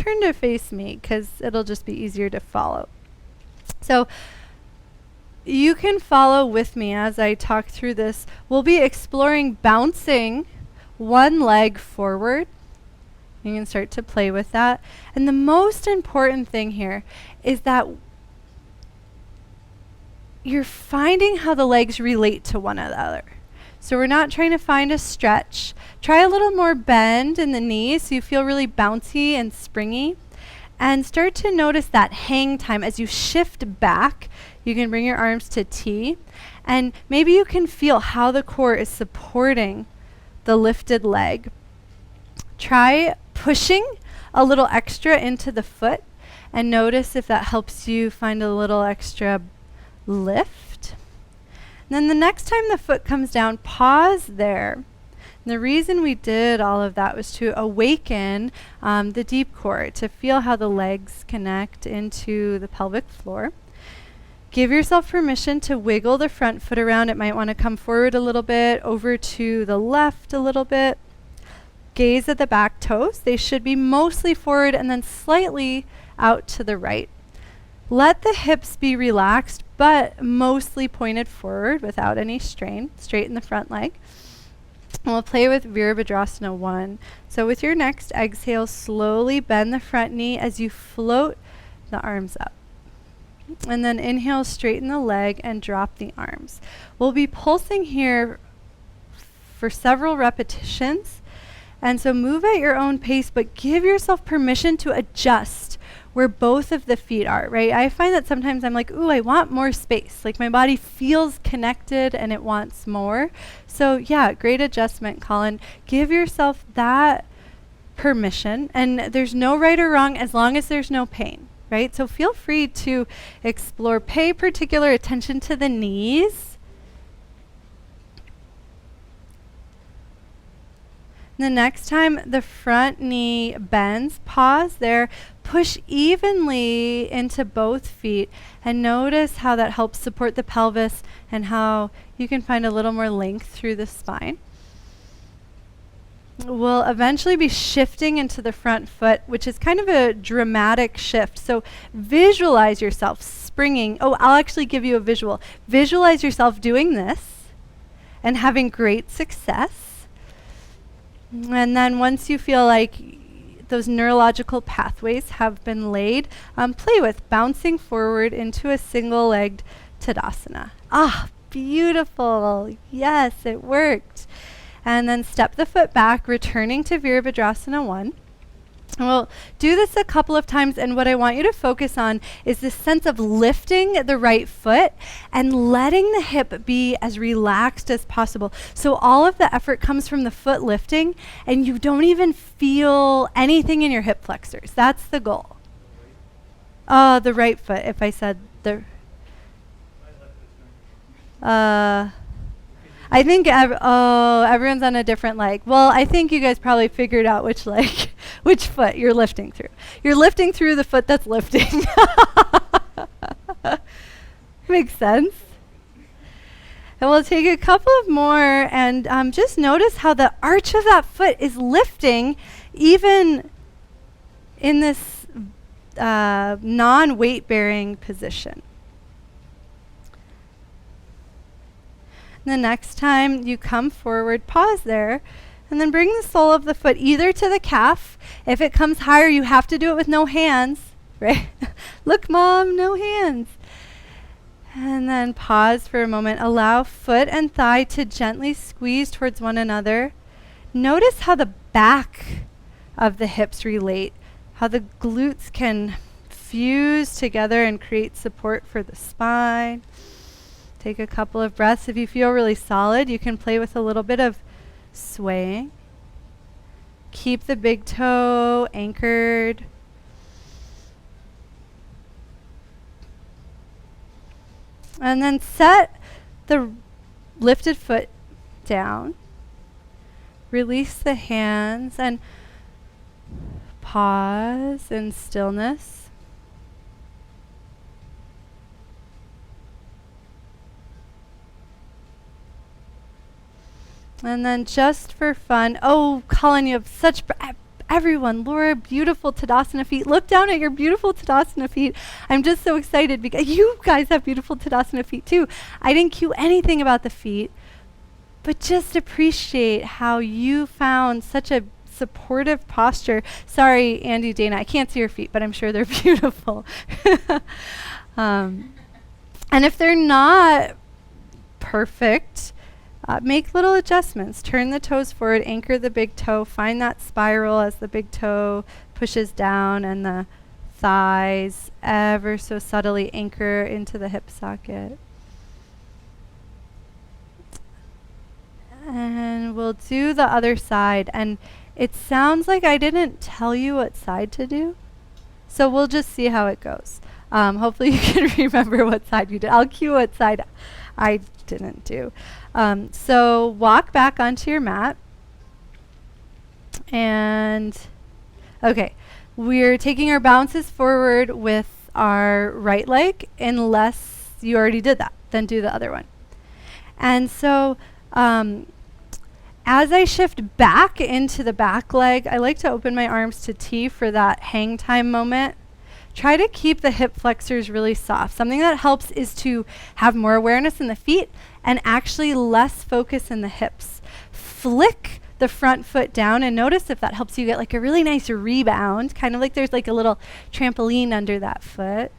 turn to face me because it'll just be easier to follow. So you can follow with me as I talk through this. We'll be exploring bouncing one leg forward. You can start to play with that. And the most important thing here is that you're finding how the legs relate to one another. So we're not trying to find a stretch. Try a little more bend in the knees so you feel really bouncy and springy. And start to notice that hang time as you shift back. You can bring your arms to T. And maybe you can feel how the core is supporting the lifted leg. Try pushing a little extra into the foot and notice if that helps you find a little extra lift. And then the next time the foot comes down, pause there. And the reason we did all of that was to awaken the deep core, to feel how the legs connect into the pelvic floor. Give yourself permission to wiggle the front foot around. It might want to come forward a little bit, over to the left a little bit. Gaze at the back toes. They should be mostly forward and then slightly out to the right. Let the hips be relaxed, but mostly pointed forward without any strain. Straighten the front leg. And we'll play with Virabhadrasana 1. So with your next exhale, slowly bend the front knee as you float the arms up. And then inhale, straighten the leg and drop the arms. We'll be pulsing here for several repetitions. And so move at your own pace, but give yourself permission to adjust where both of the feet are, right? I find that sometimes I'm like, ooh, I want more space. Like my body feels connected and it wants more. So yeah, great adjustment, Colin. Give yourself that permission. And there's no right or wrong as long as there's no pain, right? So feel free to explore. Pay particular attention to the knees. The next time the front knee bends, pause there, push evenly into both feet, and notice how that helps support the pelvis and how you can find a little more length through the spine. We'll eventually be shifting into the front foot, which is kind of a dramatic shift. So visualize yourself springing. Oh, I'll actually give you a visual. Visualize yourself doing this and having great success. And then once you feel like those neurological pathways have been laid, play with bouncing forward into a single-legged Tadasana. Ah, beautiful. Yes, it worked. And then step the foot back, returning to Virabhadrasana 1. And we'll do this a couple of times, and what I want you to focus on is this sense of lifting the right foot and letting the hip be as relaxed as possible. So all of the effort comes from the foot lifting, and you don't even feel anything in your hip flexors. That's the goal. The right foot, if I said the... I think everyone's on a different leg. Well, I think you guys probably figured out which leg, which foot you're lifting through. You're lifting through the foot that's lifting. Makes sense. And we'll take a couple of more and just notice how the arch of that foot is lifting even in this non-weight bearing position. The next time you come forward, pause there, and then bring the sole of the foot either to the calf. If it comes higher, you have to do it with no hands, right? Look, Mom, no hands. And then pause for a moment. Allow foot and thigh to gently squeeze towards one another. Notice how the back of the hips relate, how the glutes can fuse together and create support for the spine. Take a couple of breaths. If you feel really solid, you can play with a little bit of swaying. Keep the big toe anchored. And then set the lifted foot down. Release the hands and pause in stillness. And then just for fun, oh, Colin, you have such Everyone, Laura, beautiful Tadasana feet. Look down at your beautiful Tadasana feet. I'm just so excited because you guys have beautiful Tadasana feet too. I didn't cue anything about the feet, but just appreciate how you found such a supportive posture. Sorry, Andy, Dana, I can't see your feet, but I'm sure they're beautiful. And if they're not perfect, make little adjustments. Turn the toes forward, anchor the big toe, find that spiral as the big toe pushes down and the thighs ever so subtly anchor into the hip socket. And we'll do the other side. And it sounds like I didn't tell you what side to do, so we'll just see how it goes. Hopefully you can remember what side you did. I'll cue what side I didn't do. So walk back onto your mat. And okay, we're taking our bounces forward with our right leg, unless you already did that. Then do the other one. And so as I shift back into the back leg, I like to open my arms to T for that hang time moment. Try to keep the hip flexors really soft. Something that helps is to have more awareness in the feet and actually less focus in the hips. Flick the front foot down and notice if that helps you get like a really nice rebound, kind of like there's like a little trampoline under that foot.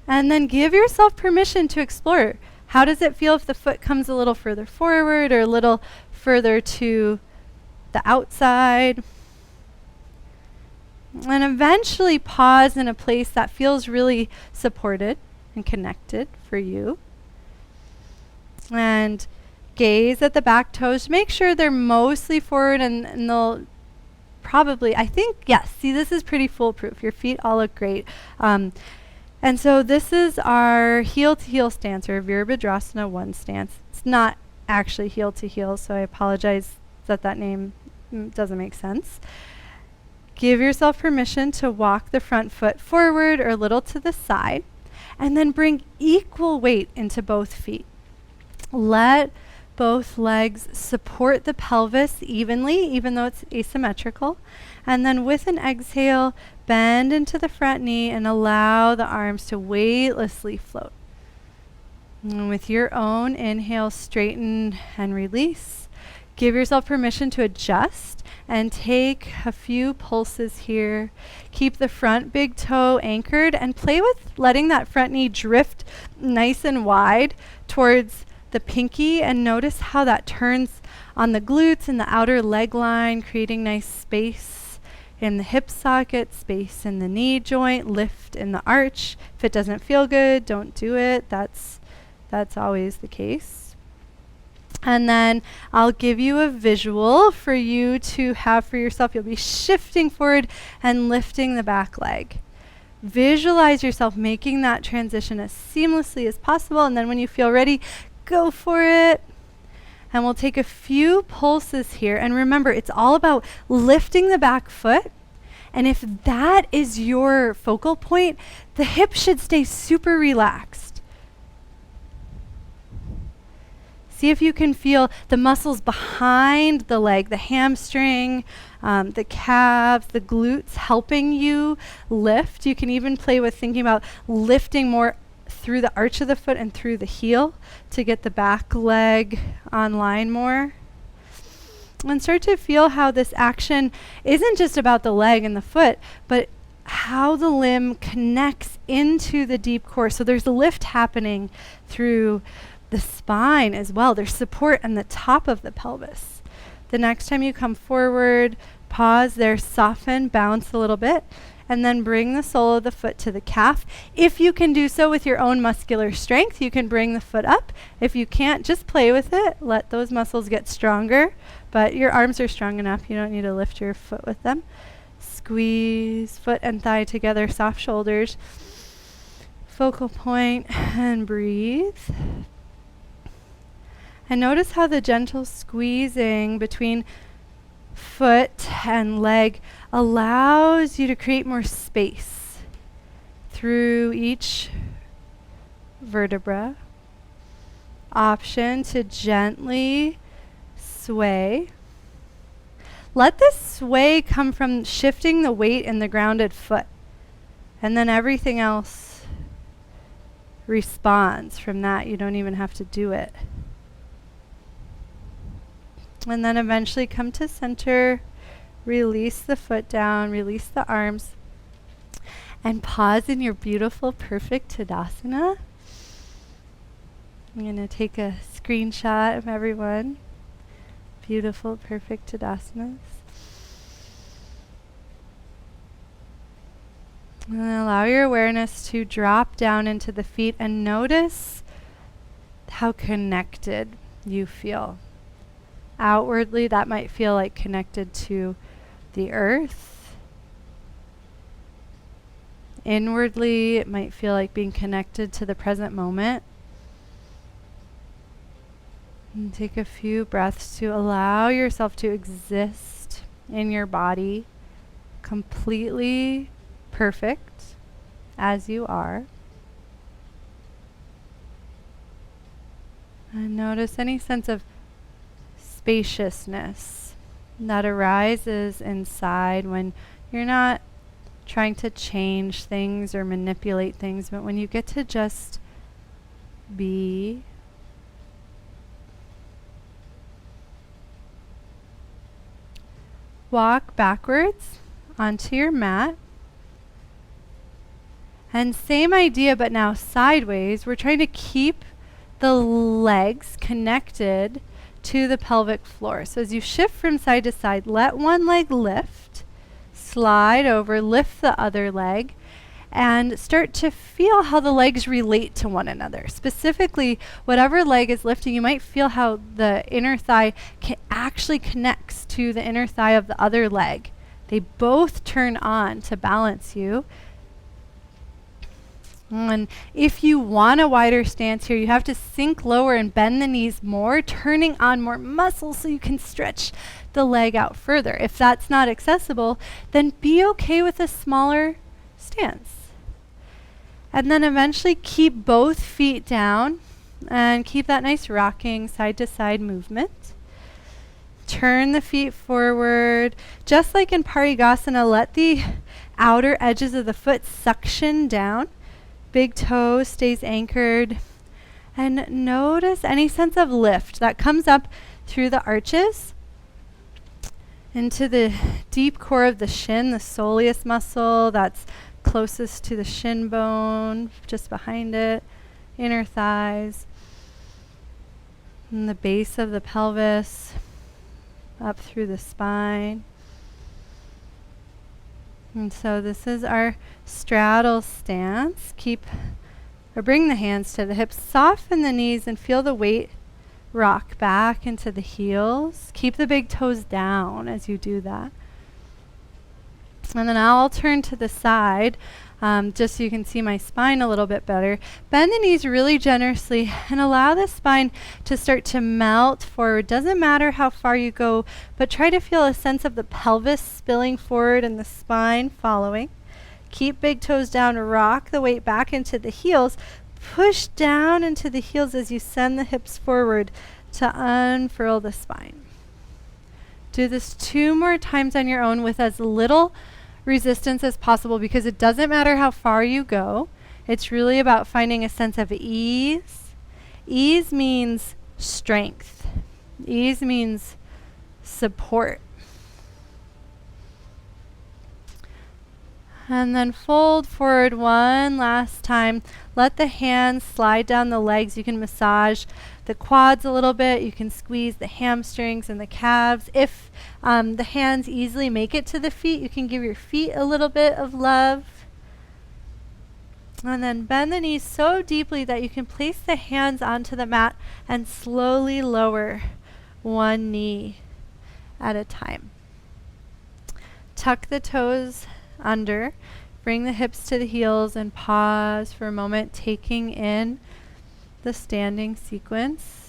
And then give yourself permission to explore. How does it feel if the foot comes a little further forward or a little further to the outside? And eventually pause in a place that feels really supported and connected for you. And gaze at the back toes. Make sure they're mostly forward and they'll probably, I think, yes, see, this is pretty foolproof. Your feet all look great. And so this is our heel to heel stance, or Virabhadrasana 1 stance. It's not actually heel to heel, so I apologize that name doesn't make sense. Give yourself permission to walk the front foot forward or a little to the side, and then bring equal weight into both feet. Let both legs support the pelvis evenly, even though it's asymmetrical. And then with an exhale, bend into the front knee and allow the arms to weightlessly float. And with your own inhale, straighten and release. Give yourself permission to adjust and take a few pulses here. Keep the front big toe anchored and play with letting that front knee drift nice and wide towards the pinky, and notice how that turns on the glutes and the outer leg line, creating nice space in the hip socket, space in the knee joint, lift in the arch. If it doesn't feel good, don't do it. That's always the case. And then I'll give you a visual for you to have for yourself. You'll be shifting forward and lifting the back leg. Visualize yourself making that transition as seamlessly as possible, and then when you feel ready, go for it. And we'll take a few pulses here. And remember, it's all about lifting the back foot. And if that is your focal point, the hip should stay super relaxed. See if you can feel the muscles behind the leg, the hamstring, the calves, the glutes helping you lift. You can even play with thinking about lifting more through the arch of the foot and through the heel to get the back leg online more. And start to feel how this action isn't just about the leg and the foot, but how the limb connects into the deep core. So there's a lift happening through the spine as well. There's support on the top of the pelvis. The next time you come forward, pause there, soften, bounce a little bit, and then bring the sole of the foot to the calf. If you can do so with your own muscular strength, you can bring the foot up. If you can't, just play with it. Let those muscles get stronger, but your arms are strong enough. You don't need to lift your foot with them. Squeeze foot and thigh together, soft shoulders. Focal point and breathe. And notice how the gentle squeezing between foot and leg allows you to create more space through each vertebra. Option to gently sway Let this sway come from shifting the weight in the grounded foot. And then everything else responds from that. You don't even have to do it. And then eventually come to center. Release the foot down. Release the arms. And pause in your beautiful, perfect Tadasana. I'm going to take a screenshot of everyone. Beautiful, perfect Tadasanas. And then allow your awareness to drop down into the feet and notice how connected you feel. Outwardly, that might feel like connected to the earth. Inwardly, it might feel like being connected to the present moment. And take a few breaths to allow yourself to exist in your body completely perfect as you are. And notice any sense of spaciousness that arises inside when you're not trying to change things or manipulate things, but when you get to just be. Walk backwards onto your mat. And same idea, but now sideways. We're trying to keep the legs connected to the pelvic floor. So as you shift from side to side, let one leg lift, slide over, lift the other leg, and start to feel how the legs relate to one another. Specifically, whatever leg is lifting, you might feel how the inner thigh actually connects to the inner thigh of the other leg. They both turn on to balance you. And if you want a wider stance here, you have to sink lower and bend the knees more, turning on more muscle so you can stretch the leg out further. If that's not accessible, then be okay with a smaller stance. And then eventually keep both feet down and keep that nice rocking side to side movement. Turn the feet forward. Just like in Parigasana, let the outer edges of the foot suction down. Big toe stays anchored. And notice any sense of lift that comes up through the arches into the deep core of the shin, the soleus muscle that's closest to the shin bone, just behind it, inner thighs, and the base of the pelvis, up through the spine. And so this is our straddle stance. Bring the hands to the hips, soften the knees and feel the weight rock back into the heels. Keep the big toes down as you do that. And then I'll turn to the side, just so you can see my spine a little bit better. Bend the knees really generously and allow the spine to start to melt forward. Doesn't matter how far you go, but try to feel a sense of the pelvis spilling forward and the spine following. Keep big toes down, rock the weight back into the heels. Push down into the heels as you send the hips forward to unfurl the spine. Do this 2 more times on your own with as little resistance as possible, because it doesn't matter how far you go. It's really about finding a sense of ease. Ease means strength. Ease means support. And then fold forward one last time. Let the hands slide down the legs. You can massage the quads a little bit. You can squeeze the hamstrings and the calves. If the hands easily make it to the feet, you can give your feet a little bit of love. And then bend the knees so deeply that you can place the hands onto the mat and slowly lower one knee at a time. Tuck the toes under, bring the hips to the heels and pause for a moment, taking in the standing sequence.